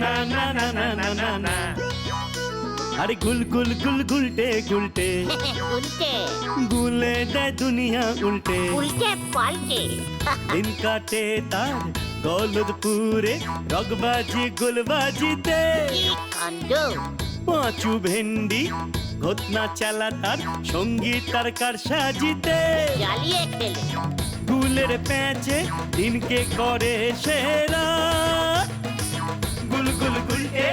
না না না না না না না। আরে গুল গুল গুল গুলটে গুলটে উল্টে গুলে দেয় দুনিয়া উল্টে। উল্টে পাল্টে দিন কাটে তার গলদপুরে রগবাজি গুলবাজিতে। কি কাণ্ড! পাঁচু ভেন্ডি ঘটনা চালা তার সঙ্গীত তার কার সাজিতে। জ্বালিয়ে খেলে গুলের প্যাচে দিনকে করে সেরা। গুল গুল গুলটে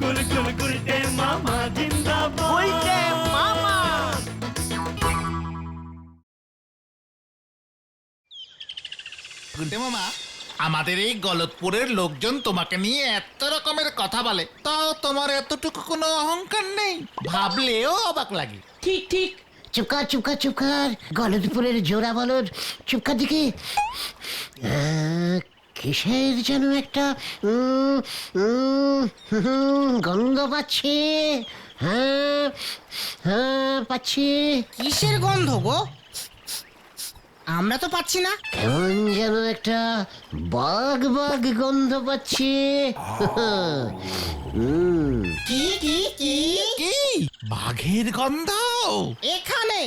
গুল গুল গুলটে মামা জিন্দাবাদ। উল্টে মামা। গুলটে মামা, আমাদের এই গলতপুরের লোকজন তোমাকে নিয়ে এত রকমের কথা বলে, তাও তোমার এতটুকু কোনো অহংকার নেই? ভাবলেও অবাক লাগে। ঠিক ঠিক। চুপকার চুপকার চুপকার, গলদপুরের জোড়া বলদ চুপকার দিকে। কিসের যেন একটা গন্ধ পাচ্ছি। হ্যাঁ হ্যাঁ পাচ্ছি। কিসের গন্ধ গো? আমরা তো পাচ্ছি না। কেমন যেন একটা বাঘ বাঘ গন্ধ পাচ্ছি। কি কি কি? কি বাঘের গন্ধ? এখানে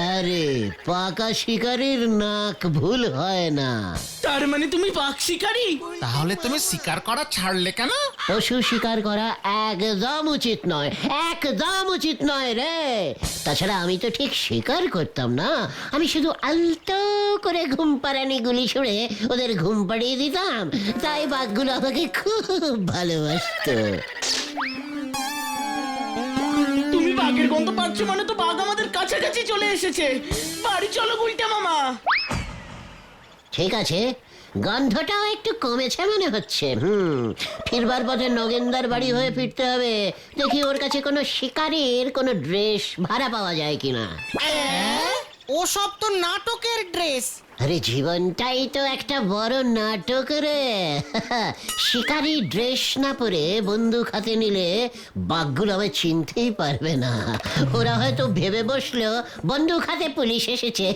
আরে পাকা শিকারির নাক ভুল হয় না। তার মানে তুমি বাঘ শিকারী? তাহলে তুমি শিকার করা ছাড়লে কেন? পশু শিকার করা একদম উচিত নয়, একদম উচিত নয় রে। তাছাড়া আমি তো ঠিক শিকার করতাম না, আমি শুধু আলতো করে ঘুম পাড়ানি গুলি ছুড়ে ওদের ঘুম পাড়িয়ে দিতাম। তাই বাঘগুলো আমাকে খুব ভালোবাসতো। তুমি বাঘের গন্ধ পাচ্ছ মানে তো বাঘ আমাদের কাছাকাছি চলে এসেছে। বাড়ি চলো গুলটে মামা। ঠিক আছে, গন্ধটাও একটু কমেছে মনে হচ্ছে। ফিরবার পথে নগেনদার বাড়ি হয়ে ফিরতে হবে। দেখি ওর কাছে কোনো শিকারীর কোনো ড্রেস ভাড়া পাওয়া যায় কিনা। ও সব তো নাটকের ড্রেস। আরে জীবনটাই তো একটা বড় নাটক রে। শিকারি ড্রেস না পরে বন্দুক হাতে নিলে বাঘগুলো আমায় চিনতেই পারবে না। ওরা হয়তো ভেবে বসলো বন্দুক হাতে পুলিশ এসেছে,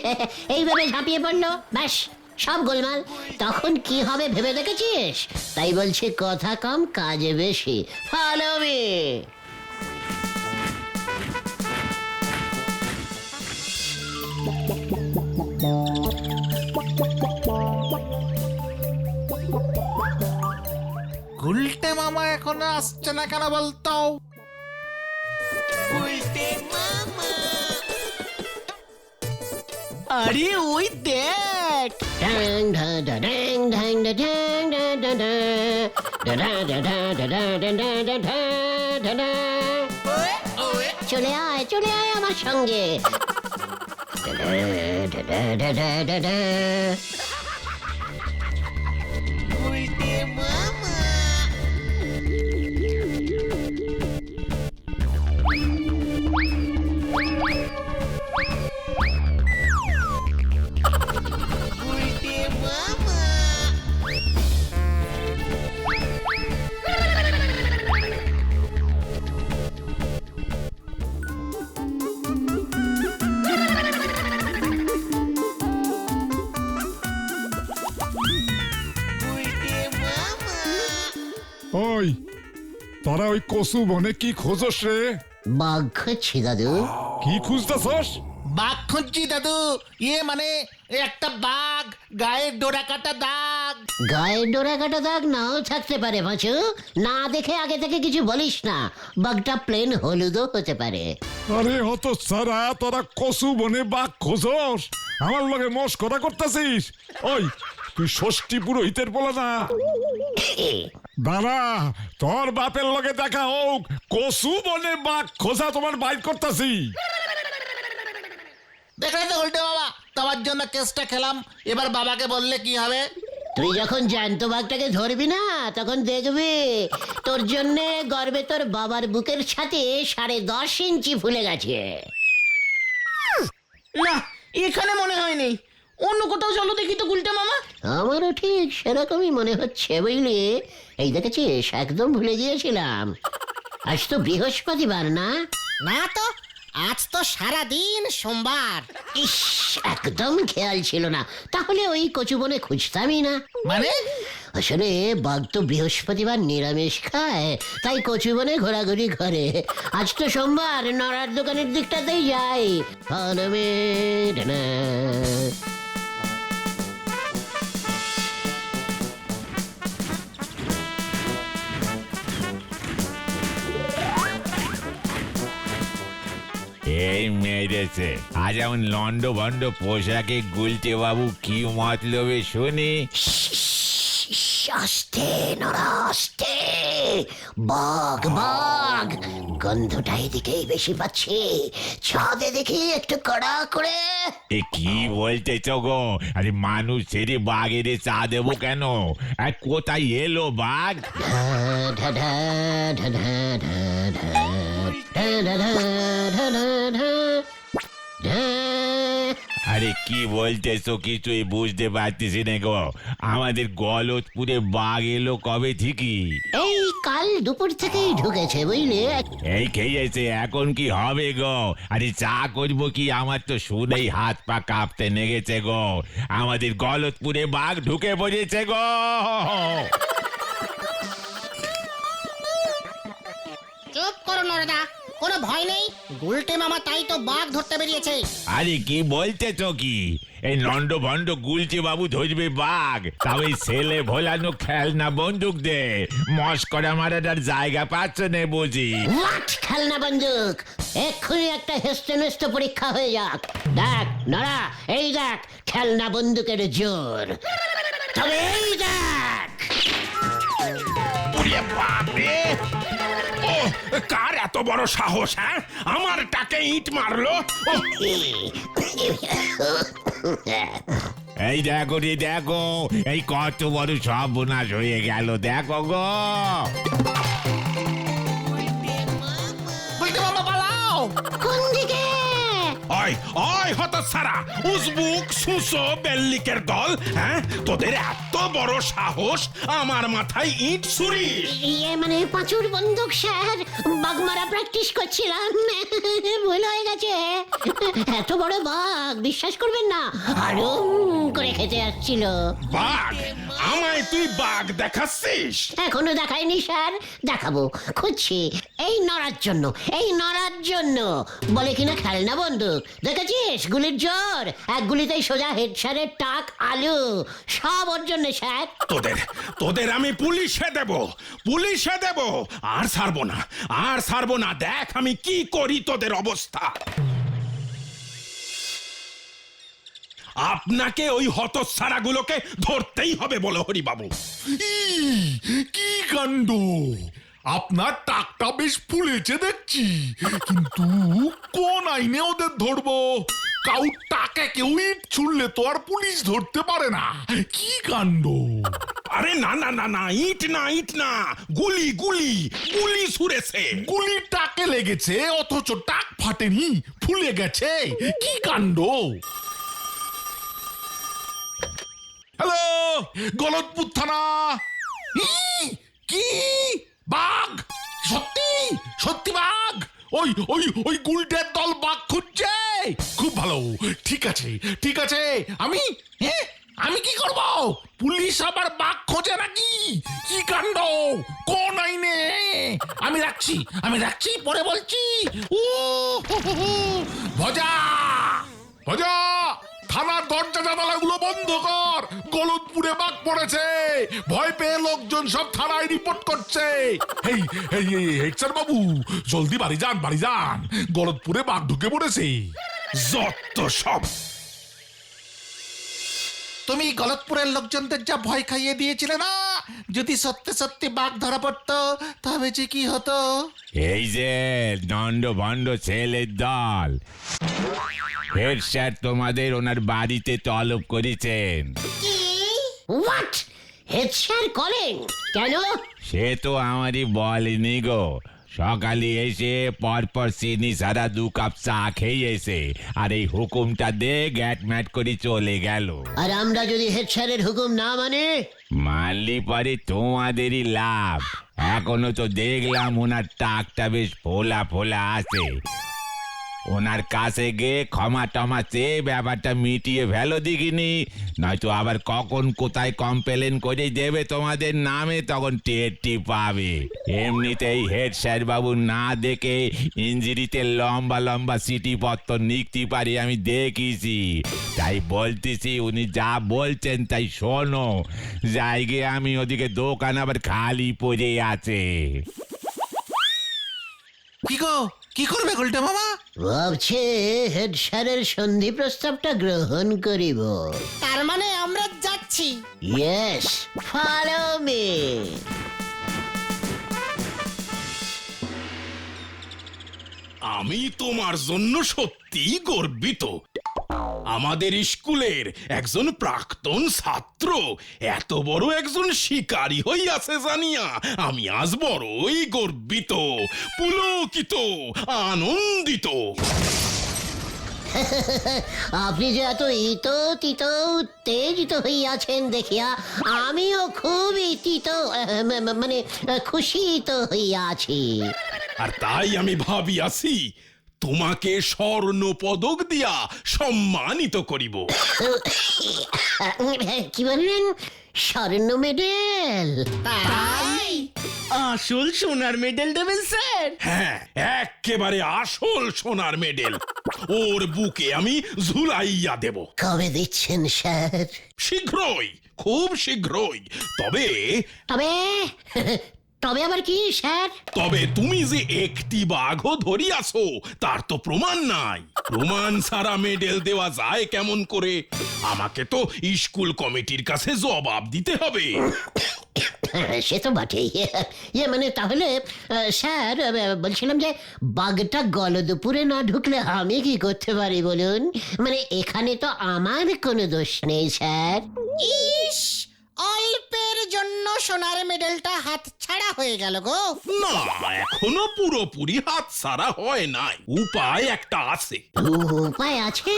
এইভাবে ঝাঁপিয়ে পড়লো, ব্যাস সব গোলমাল। তখন কি হবে ভেবে দেখেছিস? তাই বলছি কথা কম কাজে বেশি। Follow me. গুলটে মামা এখনো আসছে না কেন বলতো? আরে ওই দেখ। ড্যাং ডা ডা ড্যাং ড্যাং ডা ড্যাং ডা ডা ডা ডা ডা ডা ডা ডা ডা ডা ডা ডা ডা ডা। চলে আয় আমার সঙ্গে। ডা ডা ডা ডা ডা ডা। ওই তোরা ওই কসু বনে কি খোঁজস রে? বাঘ খুঁজছি দাদু। কি খুঁজতেছস? বাঘ খুঁজছি দাদু। মানে একটা বাঘ, গায়ের ডোরা কাটা দাগ। গায়ে ডোরা কাটা দাগ নাও থাকতে পারে পাঁচু, না দেখে আগে থেকে কিছু বলিস না। বাঘটা প্লেন হলুদও হতে পারে। আরে হত সারা, তোরা কসু বনে বাঘ খোঁজস? আমার লগে মস্করা করতেছিস? ওই তুই ষষ্ঠী পুরোহিতের বলে না? দাঁড়া, তোর বাপের লগে দেখা হোক, কসু বনে বাঘ খোঁজা তোমার বাইর করতেছি। দেখলে তো গুলটে মামা, তোমার জন্য কেসটা খেলাম। এবার বাবাকে বললে কি হবে? তুই যখন জ্যান্ত বাঘটাকে ধরবি না তখন দেখবি তোর জন্য গর্বে তোর বাবার বুকের সাথে 10.5 ইঞ্চি ফুলে গেছে। না, এখানে মনে হয়নি। অন্য কোথাও চলো দেখি তো গুলটে মামা। আমারও ঠিক সেরকমই মনে হচ্ছে বুঝলি। এই দেখেছিস, একদম ভুলে গিয়েছিলাম, আজ তো বৃহস্পতিবার না? না তো, আজ তো সারাদিন সোমবার। ইস, একদম খেয়াল ছিল না। তাহলে ওই কচু বনে খুঁজতামই না। মানে আসলে বাঘ তো বৃহস্পতিবার নিরামিষ খায়, তাই কচুবনে ঘোরাঘুরি করে। আজ তো সোমবার, নড়ার দোকানের দিকটাতেই যাই। এই মেরেছে আজ এমন লন্ড ভন্ড পোশাকে গুলটে বাবু কি মতলবে শুনি। আস্তে নড়া, আস্তে। বাঘ বাঘ, গন্ধটা এদিকেই বেশি পাচ্ছি। ছাদে দেখি একটু কড়া করে। এ কি বলতেছ গো? আরে মানুষ ছেড়ে বাঘের চা দেবো কেন? আর কোথায় এলো বাঘ? ঢা ঢা ঢা ঢা ঢা ঢা ঢা ঢা ঢা ঢা ঢা ঢা ঢা। আরে কি বলতেছো কিছুই বুঝতে পারতেছি না গো। আমাদের গলতপুরে বাঘ এলো কবে ঠিকই? এই কাল দুপুর থেকেই ঢুকেছে বুঝলে। এই খেয়েছে, এখন কি হবে গো? আরে চা করবো কি? আমার তো শুনেই হাত পা কাঁপতে লেগেছে গো। আমাদের গলতপুরে বাঘ ঢুকে পড়েছে গো। চুপ করো নরদা, কোনো ভয় নেই। গুলটে মামা তাই তো বাঘ ধরতে বেরিয়েছে। আরে কি বলতেছ কি? এই লন্ড ভন্ড গুলচে বাবু ধরবে বাঘ? তাও এই ছেলে ভোলানো খেলনা বন্দুক দে মস্করা মারাটার জায়গা পাচ্ছ না বুঝি? হোয়াট খেলনা বন্দুক? এক্ষুনি একটা হেস্তে নেস্তে পরীক্ষা হয়ে যাক। দেখ নড়া, এই দেখ খেলনা বন্দুকের জোর। তবে এই দেখ। কার এত বড় সাহস? হ্যাঁ, আমার টাকে ইট মারলো। এই দেখো রে দেখো, এই কত বড় সর্বনাশ হয়ে গেল দেখো গো। গুলটে মামা পালাও! কোন দিকে? ওই ওই হতচ্ছাড়া, উজবুক সুসো বেল্লিকের দল, হ্যাঁ, তোদের এত বড় সাহস আমার মাথায় ইট ছুরিস? ইয়ে মানে পাঁচুর বন্দুক স্যার, বাঘ মারা প্র্যাকটিস করছিলাম। ভুল হয়ে গেছে। এত বড় বাঘ বিশ্বাস করবেন না, আরো করে খেতে আসছিল। বাঘ? আমায় তুই বাঘ দেখাচ্ছিস? এখনো দেখায়নি স্যার, দেখাবো। খুঁজছি এই নড়ার জন্য, এই নড়ার জন্য। বলে কিনা খেলনা বন্দুক। দেখেছিস গুলির জোর? এক গুলিতেই সোজা হেড স্যারের টাক আলু। সব ওর জন্য স্যার। তোদের তোদের আমি পুলিশে দেব, পুলিশে দেব। আর ছাড়বো না, আর ছাড়বো না। দেখ আমি কি করি তোদের অবস্থা। আপনাকে ওই হতচ্ছাড়া গুলোকে ধরতেই হবে বলো হরিবাবু। কি কাণ্ড! আপনার টাকটা বেশ ফুলেছে দেখছি, কিন্তু কোন আইনে ওদের ধরবো? কাউ টাকা কেউ ইট ছুড়লে তো আর পুলিশ ধরতে পারে না। কি কাণ্ড! আরে না না না না, ইট না, ইট না, গুলি গুলি গুলি ছুড়েছে। গুলি টাকে লেগেছে অথচ টাক ফাটেনি, ফুলে গেছে। কি কাণ্ড! হ্যালো, গলতপুর থানা। কি বাঘ? সত্যি সত্যি বাঘ? ওই ওই ওই গুলটের দল বাঘ খুঁজছে। খুব ভালো, ঠিক আছে ঠিক আছে। আমি কি করব? পুলিশ আবার বাঘ খোঁজে নাকি? কি কাণ্ড! কোন আইনে? আমি রাখছি, পরে বলছি। ও ভজা ভজা, থানার দরজা জানালাগুলো বন্ধ কর। গলতপুরে বাঘ পড়েছে। ভয় পেয়ে লোকজন সব থানায় রিপোর্ট করছে। এই এই হেড স্যার বাবু, জলদি বাড়ি যান, বাড়ি যান। গলতপুরে বাঘ ঢুকে পড়েছে। যত সব। তুমি গলতপুরের লোকজনদের যা ভয় খাইয়ে দিয়েছিলে না, যদি সত্যি সত্যি বাঘ ধরা পড়তো তবে যে কি হতো। এই যে দণ্ড ভণ্ড ছেলের দল, হেড স্যার তোমাদের ওনার বাড়িতে তলব করেছেন। হোয়াট? হেড স্যার কলেন কেন? সে তো আমারই বলেনি গো। সকালে এসে পরপর চিনি সারা 2 কাপ চা খেয়ে এসে আর এই হুকুমটা দে গ্যাট ম্যাট করে চলে গেল। আর আমরা যদি হেড স্যারের হুকুম না মানে? মানলি পরে তোমাদেরই লাভ। এখনো তো দেখলাম ওনার টাকটা বেশ ফোলা ফোলা আছে। ওনার কাছে গিয়ে ক্ষমা টমা চেয়ে ব্যাপারটা মিটিয়ে ফেলো দেখিনি, নয়তো আবার কখন কোথায় কমপ্লেন করে দেবে তোমাদের নামে, তখন টেরটি পাবে। এমনিতেই হেড স্যার বাবু না দেখে ইঞ্জিরিতে লম্বা লম্বা চিঠিপত্র লিখতে পারি আমি দেখেছি, তাই বলতেছি উনি যা বলছেন তাই শোনো। জায়গায় আমি ওদিকে দোকান আবার খালি পড়ে আছে। কি গো, কি করবে গুলটে মামা? ভাবছে হেড স্যারের সন্ধি প্রস্তাবটা গ্রহণ করিব। তার মানে আমরা যাচ্ছি। Yes, follow me. আমি তোমার জন্য সত্যিই গর্বিত। আমাদের স্কুলের একজন প্রাক্তন ছাত্র এত বড় একজন শিকারী হইয়াছে জানিয়া আমি আজ বড়ই গর্বিত, পুলকিত, আনন্দিত। আপনি যে এত তিত উত্তেজিত হইয়াছেন দেখিয়া আমিও খুবই মানে খুশিত হইয়াছি। আর তাই আমি ভাবিয়াছি তোমাকে স্বর্ণ পদক দিয়া সম্মানিত করিব। কি বললেন? স্বর্ণ মেডেল? তাই আসল সোনার মেডেল দেবেন স্যার? হ্যাঁ, একেবারে আসল সোনার মেডেল ওর বুকে আমি ঝুলাইয়া দেব। কবে দিচ্ছেন স্যার? শীঘ্রই, খুব শীঘ্রই। তবে তবে তবে আবার কি স্যার? তবে তুমি যে একটি বাঘও ধরিয়াছো তার তো প্রমাণ নাই। প্রমাণ ছাড়া মেডেল দেওয়া যায় কেমন করে? আমাকে তো স্কুল কমিটির কাছে জবাব দিতে হবে। সে তো বটেই। মানে তাহলে স্যার বলছিলাম যে বাঘটা গলদপুরে না ঢুকলে আমি কি করতে পারি বলুন? মানে এখানে তো আমার কোনো দোষ নেই স্যার। ইস, অল্পের জন্য সোনার মেডেলটা হাতছাড়া হয়ে গেল গো। না, এখনো পুরোপুরি হাতছাড়া হয় নাই। উপায় একটা আছে। উপায় আছে?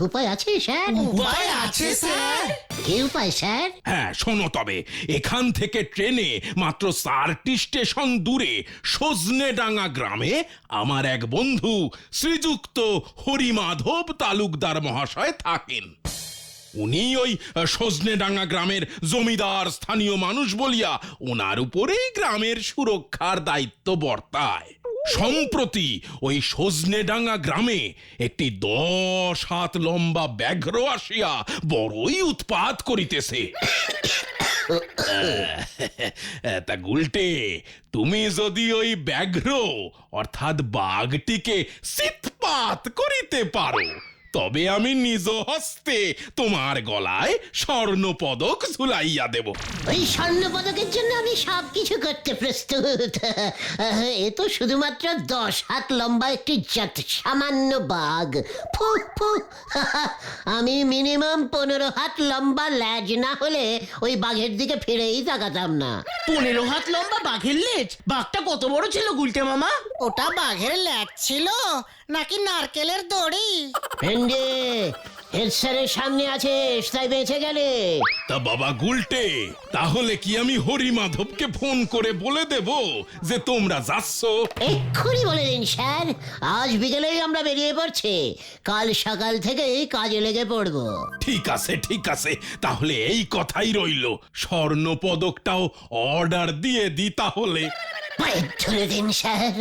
উপায় আছে স্যার? উপায় আছে স্যার? কি উপায় স্যার? হ্যাঁ, শোনো তবে। এখান থেকে ট্রেনে মাত্র 4টি স্টেশন দূরে সজনেডাঙ্গা গ্রামে আমার এক বন্ধু শ্রীযুক্ত হরিমাধব তালুকদার মহাশয় থাকেন। উনি ওই সজনেডাঙ্গা গ্রামের জমিদার স্থানীয় মানুষ বলিয়া ওনার উপরেই গ্রামের সুরক্ষার দায়িত্ব বর্তায়। সম্প্রতি ওই সজনেডাঙ্গা গ্রামে একটি 10 হাত লম্বা ব্যাঘ্র আসিয়া বড়ই উৎপাত করিতেছে। তা গুলটে, তুমি যদি ওই ব্যাঘ্র অর্থাৎ বাঘটিকে চিৎপাত করিতে পারো তবে আমি নিজ হস্তে তোমার গলায় স্বর্ণ পদক ঝুলাইয়া দেব। ওই স্বর্ণ পদকের জন্য আমি সবকিছু করতে প্রস্তুত। এ তো শুধুমাত্র 10 হাত লম্বা একটি সামান্য বাঘ। ফু ফু। আমি মিনিমাম 15 হাত লম্বা ল্যাজ না হলে ওই বাঘের দিকে ফিরেই তাকাতাম না। 15 হাত লম্বা বাঘের লেজ? বাঘটা কত বড় ছিল গুলটে মামা? ওটা বাঘের ল্যাজ ছিল নাকি নারকেলের দড়ি? ভেন্ডে, হেড স্যারের সামনে আছিস তাই বেঁচে গেলে। তা বাবা গুলটে, তাহলে কি আমি হরিমাধবকে ফোন করে বলে দেব যে তোমরা যাচ্ছ? এক্ষুনি বলে দিন স্যার, আজ বিকেলেই আমরা বেরিয়ে পড়ছি। কাল সকাল থেকেই কাজে লেগে পড়বো। ঠিক আছে, ঠিক আছে, তাহলে এই কথাই রইল। স্বর্ণ পদকটাও অর্ডার দিয়ে দি তাহলে। পায়ের ধরে দিন স্যার,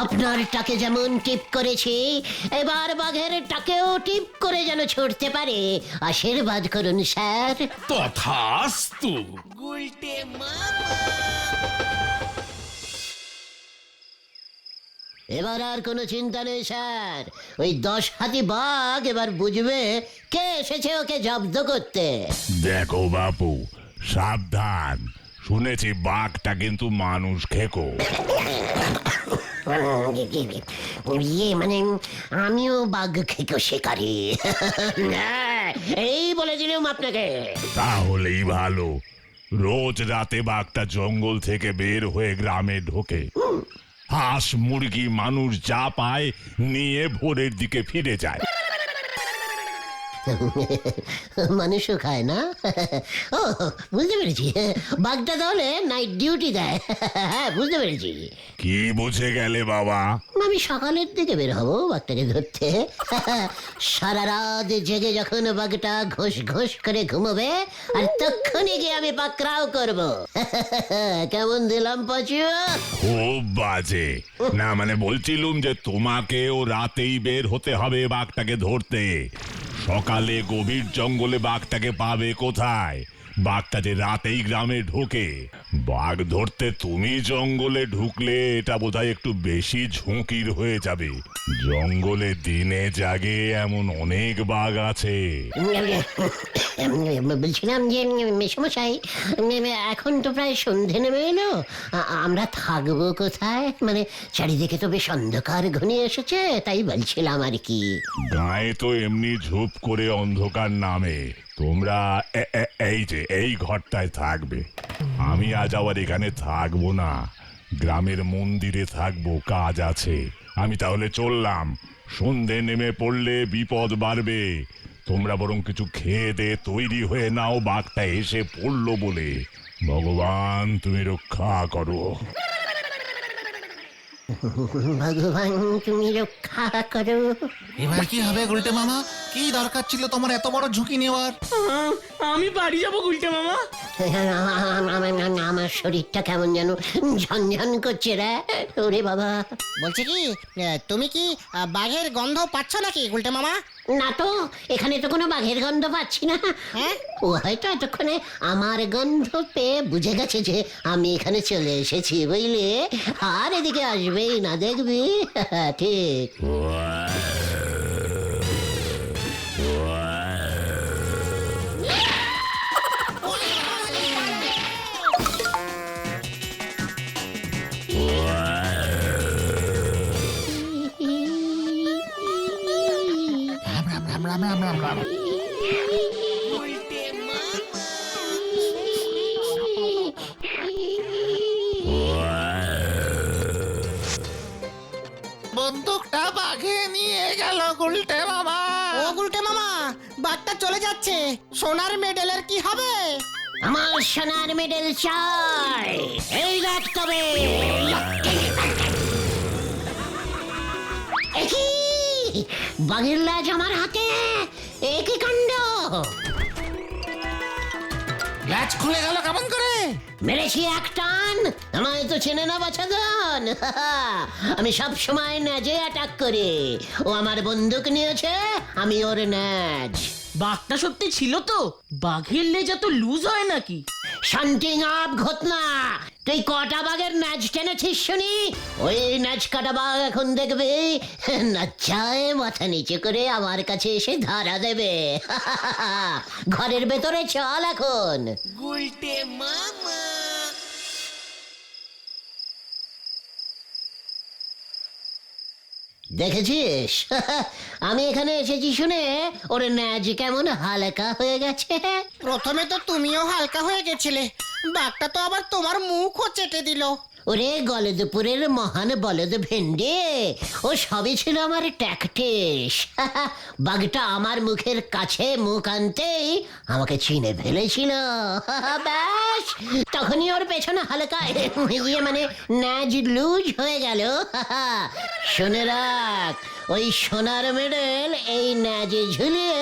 আপনার টাকে যেমন টিপ করেছি এবার বাঘের টাকেও টিপ করে যেন ছুটতে পারে আশীর্বাদ করুন স্যার। তথাস্তু। এবার আর কোনো চিন্তা নেই স্যার, ওই 10 হাতি বাঘ এবার বুঝবে কে এসেছে ওকে জব্দ করতে। দেখো বাপু, সাবধান, শুনেছি বাঘটা কিন্তু মানুষ খেকো। মানে আমিও বাঘ খেকো শিকারি। এই বলে দিলাম আপনাকে। তাহলেই ভালো। রোজ রাতে বাঘটা জঙ্গল থেকে বের হয়ে গ্রামে ঢোকে, হাঁস মুরগি মানুষ যা পায় নিয়ে ভোরের দিকে ফিরে যায়। মানুষও খায় না? ও বুঝতে পেরেছি, বাঘটা তাহলে নাইট ডিউটি দেয়। হ্যাঁ বুঝতে পেরেছি। কি বুঝে গেলে বাবা? আমি সকালের দিকে বের হবো বাঘটাকে ধরতে। সারা রাত জেগে যখন বাঘটা ঘোষ ঘোষ করে ঘুমোবে, আর তখনই গিয়ে আমি পাকড়াও করব। কেমন দিলাম পাচু? খুব বাজে না, মানে বলছিলুম যে তোমাকেও রাতেই বের হতে হবে বাঘটাকে ধরতে। সকালে গভীর জঙ্গলে বাঘটাকে পাবে কোথায়? বাঘটা যে রাতেই গ্রামে ঢোকে। বাঘ ধরতে তুমি জঙ্গলে ঢুকলে এটা বোধহয় একটু বেশি ঝুঁকির হয়ে যাবে। জঙ্গলে দিনে জাগে এমন অনেক বাঘ আছে। বলছিলাম যে মেসমশাই, এখন তো প্রায় সন্ধে নেমে এলো, আমরা থাকবো কোথায়? মানে চারিদিকে তো বেশ অন্ধকার ঘনিয়ে এসেছে, তাই বলছিলাম আর কি। গায়ে তো এমনি ঝুপ করে অন্ধকার নামে। তোমরা এই যে এই ঘরটায় থাকবে। আমি আজ আবার এখানে থাকবো না, গ্রামের মন্দিরে থাকবো, কাজ আছে। আমি তাহলে চললাম। সন্ধে নেমে পড়লে বিপদ বাড়বে। তোমরা বরং কিছু খেয়ে দে তৈরি হয়ে নাও, বাঘটা এসে পড়লো বলে। ভগবান তুমি রক্ষা করো। ভগবান তুমি রক্ষা করো। এবার কি হবে গুলটে মামা? কি দরকার ছিল তোমার এত বড় ঝুঁকি নেওয়ার? আমি বাড়ি যাবো গুলটে মামা। আমার শরীরটা কেমন যেন ঝনঝন করছে রে। ওরে বাবা। বলছি কি, তুমি কি বাঘের গন্ধ পাচ্ছ নাকি গুলটে মামা? না তো, এখানে তো কোনো বাঘের গন্ধ পাচ্ছি না। হ্যাঁ? ও হয়তো এতক্ষণে আমার গন্ধ পেয়ে বুঝে গেছে যে আমি এখানে চলে এসেছি, বুঝলি? আর এদিকে আসবেই না, দেখবি। ঠিক। রাম রাম রাম রাম রাম। বন্দুকটা বাঘে নিয়ে গেল গুলটে মামা। ও গুলটে মামা, বাঘটা চলে যাচ্ছে, সোনার মেডেলের কি হবে? আমার সোনার মেডেল চাই। এই দেখ তবে। একি বাঘের লেজ আমার হাতে, একই কাণ্ড। ল্যাচ খুলে গেল কেমন করে? মেরেছি এক টান। আমায় তো চেনে না বাছাধন। আমি সব সময় ন্যাজে অ্যাটাক করি। ও আমার বন্দুক নিয়েছে, আমি ওর ন্যাজ। বাঘটা সত্যি ছিল তো? বাঘের লেজ এত লুজ হয় নাকি? শান্তিং আপ ঘটনা। তুই কটা বাঘের ন্যাজ টেনেছিস শুনি? ওই ন্যাজ কাটা বাঘ এখন দেখবি নাচায় মাথা নিচে করে আমার কাছে এসে ধরা দেবে। ঘরের ভেতরে চল এখন। দেখেছিস? আমি এখানে এসেছি শুনে ওর ন্যাজ কেমন হালকা হয়ে গেছে। প্রথমে তো তুমিও হালকা হয়ে গেছিলে, বাঘটা তো আবার তোমার মুখও চেটে দিল। ওরে গলদপুরের মহান বলদ ভেন্ডে, ও সবই ছিল আমার ট্যাকটিস। বাঘটা আমার মুখের কাছে মুখ আনতেই আমাকে চিনে ফেলেছিল। ব্যাস তখনই ওর পেছনে হালকা ইয়ে মানে ন্যাজ লুজ হয়ে গেল। শুনে রাখ, ওই সোনার মেডেল এই ন্যাজে ঝুলিয়ে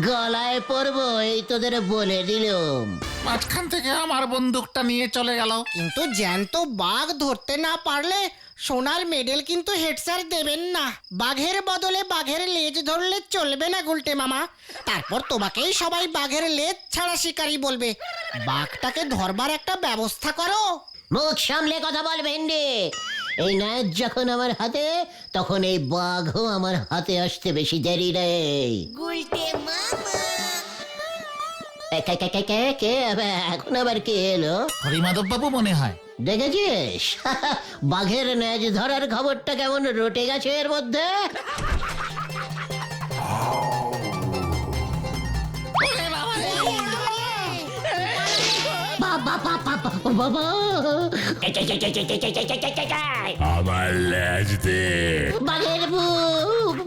গলায় পরবো, এই তোদের বলে দিলুম। মাঝখান থেকে আমার বন্দুকটা নিয়ে চলে গেল। কিন্তু জ্যান্ত বাঘ ধরতে না পারলে সোনার মেডেল কিন্তু হেড স্যার দেবেন না। বাঘের বদলে বাঘের লেজ ধরলে চলবে না গুলটে মামা, তারপর তোমাকেই সবাই বাঘের লেজ ছাড়া শিকারী বলবে। বাঘটাকে ধরবার একটা ব্যবস্থা করো। মুখ সামলে কথা বল ভেন্ডি। এই ন্যাজ যখন আমার হাতে, তখন এই বাঘও আমার হাতে আসতে বেশি দেরি নেই। কে এখন আবার কে এলো? হরিমাধব বাবু মনে হয়। দেখেছিস বাঘের ন্যাজ ধরার খবরটা কেমন রটে গেছে এর মধ্যে। বাবা বাবা আমার লেজ দে। বাঘের ভূত।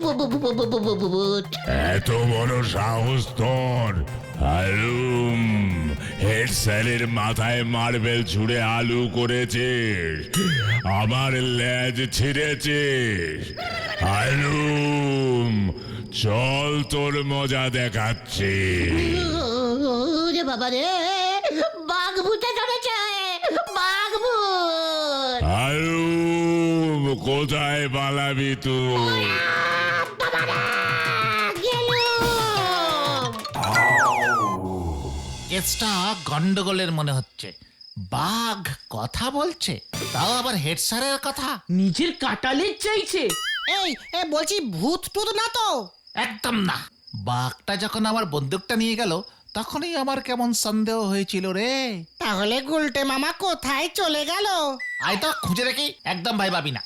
এত বড় সাহস তোর? হালুম, হেড স্যারের মাথায় মার্বেল ছুঁড়ে আলু করেছিস, আমার লেজ ছিঁড়েছিস। হালুম, চল তোর মজা দেখাচ্ছি। ওরে বাবা রে, বাঘ ভূতে ধরেছে, বাঘ ভূত। হালুম, কোথায় পালাবি তুই? কেসটা গন্ডগোলের মনে হচ্ছে। বাঘ কথা বলছে, তাও আবার হেড স্যারের কথা। নিজের কাটালের চাইছে। এই বলছি ভূত টুত না তো? একদম না। বাঘটা যখন আমার বন্দুকটা নিয়ে গেল তখনই আমার কেমন সন্দেহ হয়েছিল রে। তাহলে গুলটে মামা কোথায় চলে গেল? আয় তো খুঁজে রেখি, একদম ভাই ভাবি না।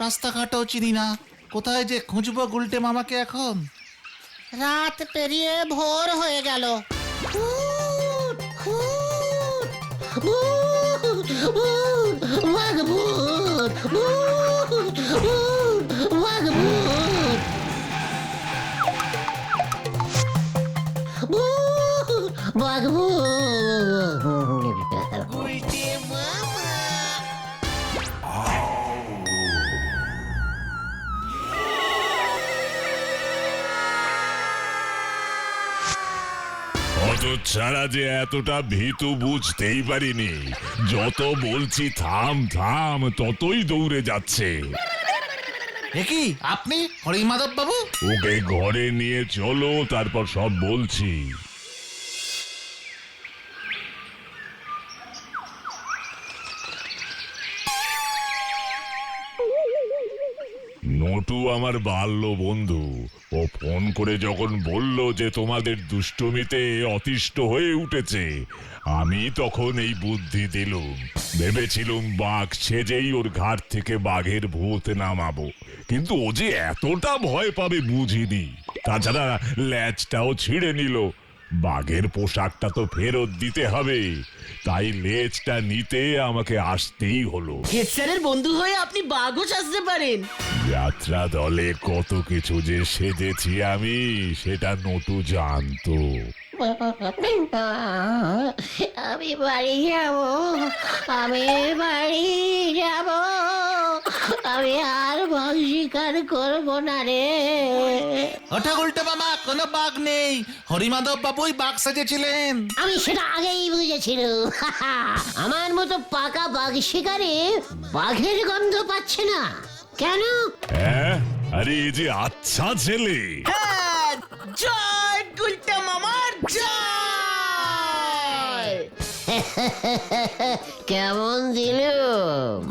রাস্তাঘাটও চিনি না, কোথায় যে খুঁজবো গুলটে মামাকে এখন। রাত পেরিয়ে ভোর হয়ে গেল। বাঘ ভূত, বাঘ ভূত, বাঘ ভূত। অত ছাড়া যে এতটা ভীতু বুঝতেই পারিনি। যত বলছি থাম থাম, ততই দৌড়ে যাচ্ছে। কি আপনি হরিমাধব বাবু? ওকে ঘরে নিয়ে চলো, তারপর সব বলছি। নটু আমার বাল্য বন্ধু। ও ফোন করে যখন বলল যে তোমাদের দুষ্টুমিতে অতিষ্ঠ হয়ে উঠেছে, আমি তখন এই বুদ্ধি দিলুম। ভেবেছিলুম বাঘ সেজেই ওর ঘাট থেকে বাঘের ভূত নামাবো, কিন্তু ও যে এতটা ভয় পাবে বুঝিনি। তাছাড়া লেজটাও ছিঁড়ে নিল। বাঘের পোশাকটা তো ফেরত দিতে হবে, তাই লেজটা নিতে আমাকে আসতেই হলো। হেড স্যারের বন্ধু হয়ে আপনি বাঘও সাজতে পারেন। যাত্রা দলে কত কিছু যে সেজেছি আমি, সেটা নটু জানতো। আমি বাড়ি যাব, আমি বাড়ি যাব, আমি আর বাঘ শিকার করবো না রে। ওটা উল্টে মামা, কোনো বাঘ নেই, হরিমাধব বাবুই বাঘ সেজেছিলেন। আমি সেটা আগেই বুঝেছিলাম। আমার মতো পাকা বাঘ শিকারে বাঘের গন্ধ পাচ্ছে না কেন? হ্যাঁ, আরে এই যে আচ্ছা ছেলে। হ্যাঁ, জয় গুলটা মামার জয়। কেমন দিল?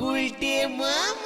গুলটে মামা।